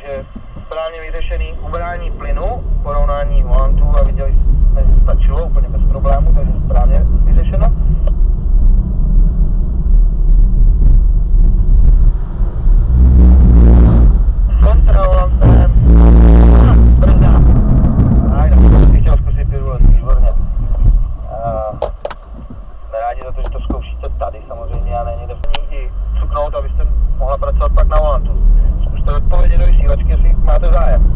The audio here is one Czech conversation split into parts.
takže správně vyřešený ubrání plynu, porovnání volantů a viděli jsme, že stačilo úplně bez problému, takže správně vyřešeno. Kontra volantem, brzda. Jsem chtěl zkusit pirule, výborně. Jsme rádi za to, že to zkoušíte tady samozřejmě a ne někde i cuknout, abyste mohla pracovat pak na volantu. Zkuste odpovědět do vysílačky, jestli máte zájem.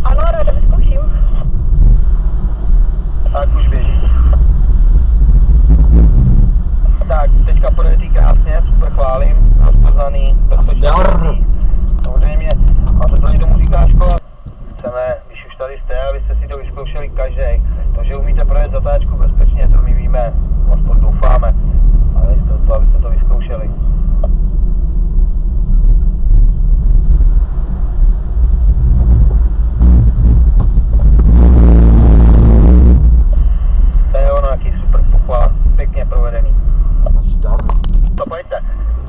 Ano, ráda vyzkouším. Tak už běží. Tak, teďka pojedete krásně, super chválím, rozpoznaný, bezpečný. Samozřejmě, a to tady tomu říká škola. Chceme, když už tady jste, abyste si to vyzkoušeli každý. To, že umíte projet zatáčku bezpečně, to my víme, aspoň doufáme, ale to, abyste to vyzkoušeli. To je ono, jaký super pochvala, pěkně provedený. To pojďte,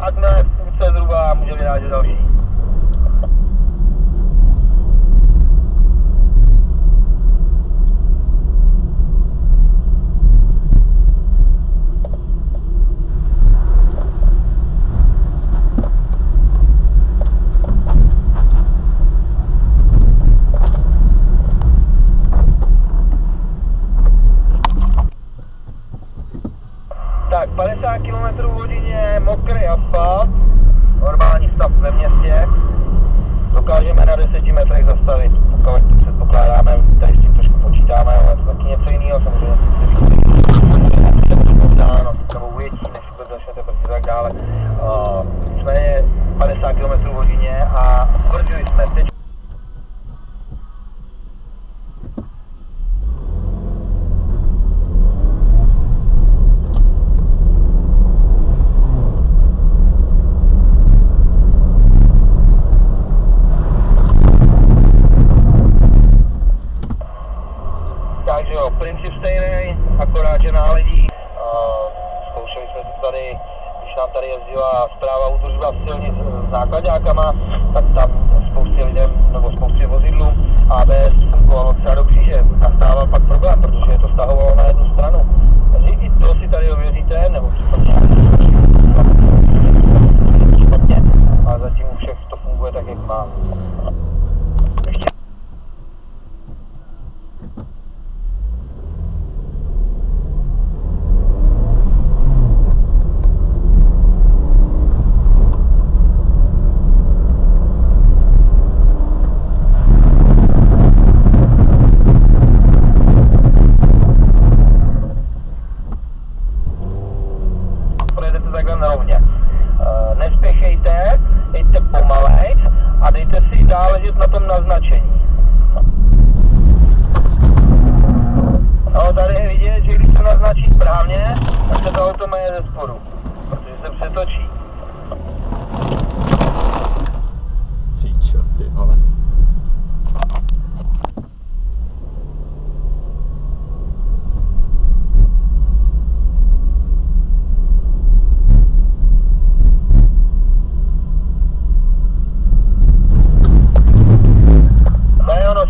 ať jsme v půlce zhruba, může vyrážet další. Tak, 50 km/h, mokrý asfalt, normální stav ve městě, dokážeme na 10 metrech zastavit, pokud předpokládáme, tady s tím trošku počítáme, ale to taky něco jiného, samozřejmě, nebo ujetí, než vůbec začnete prostě tak dále. Nicméně 50 km/h a utvrdili jsme teď. Takže jo, princip stejný, akorát, že náledí. Zkoušeli jsme to tady, když nám tady jezdila správa údržba silnic s nákladákama, tak tam spoustě lidem, nebo spoustě vozidlům ABS fungovalo třeba do kříže. Nastával pak problém, protože je to stahovalo na jednu stranu. Takže i to si tady ověříte, nebo případně špatně, ale zatím u všech to funguje tak, jak má. Ještě. Nespěchejte, jeďte pomalej a dejte si záležet na tom naznačení. No, tady je vidět, že když se naznačí správně, tak se to auto má ze spodu, protože se přetočí. Ty vole.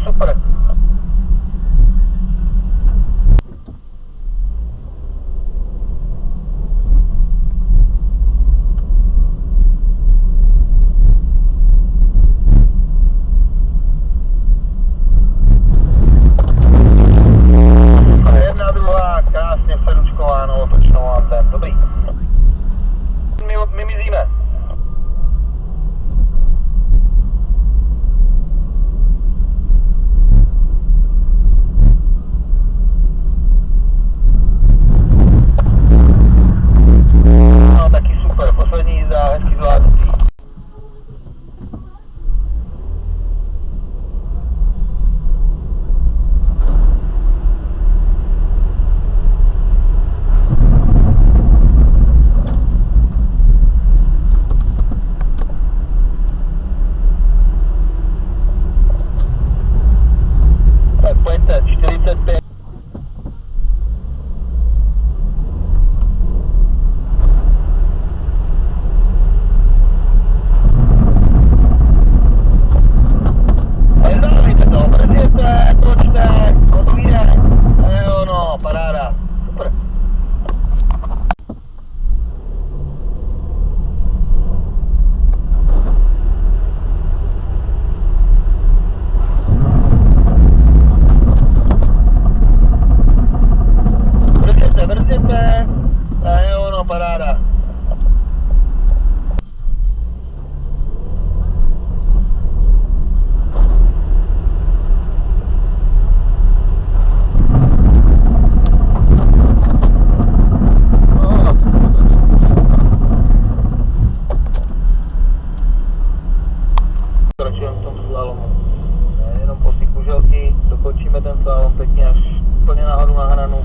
Super. slalomu. Jenom po ty kuželky dokončíme ten slalom pěkně až úplně nahoru na hranu.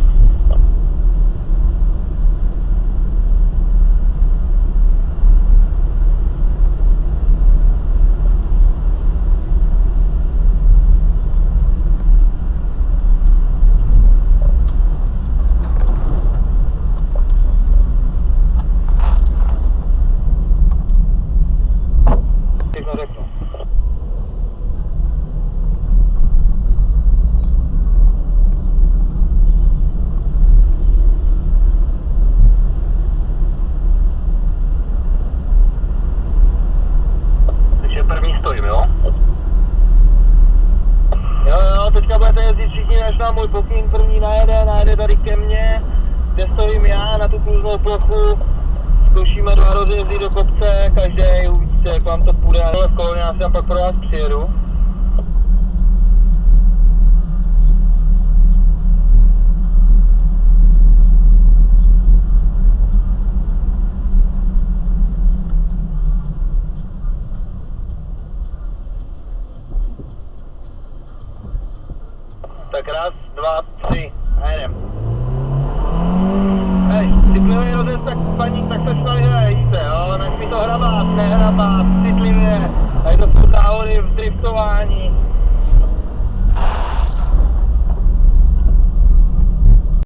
Teďka budete jezdit všichni, až na můj pokyn, první najede tady ke mně, kde stojím já na tu kluznou plochu, zkoušíme 2 rozjezdy do kopce, každý uvidíte, jak vám to půjde, ale v koloně já si tam pak pro vás přijedu. Tak 1, 2, 3 a jedem. Hej, citlivý rozjezd, tak paník, tak se švali, vidíte, jo, nech mi to hrabat, nehrabat, citlivě, tady to jsou závody v driftování.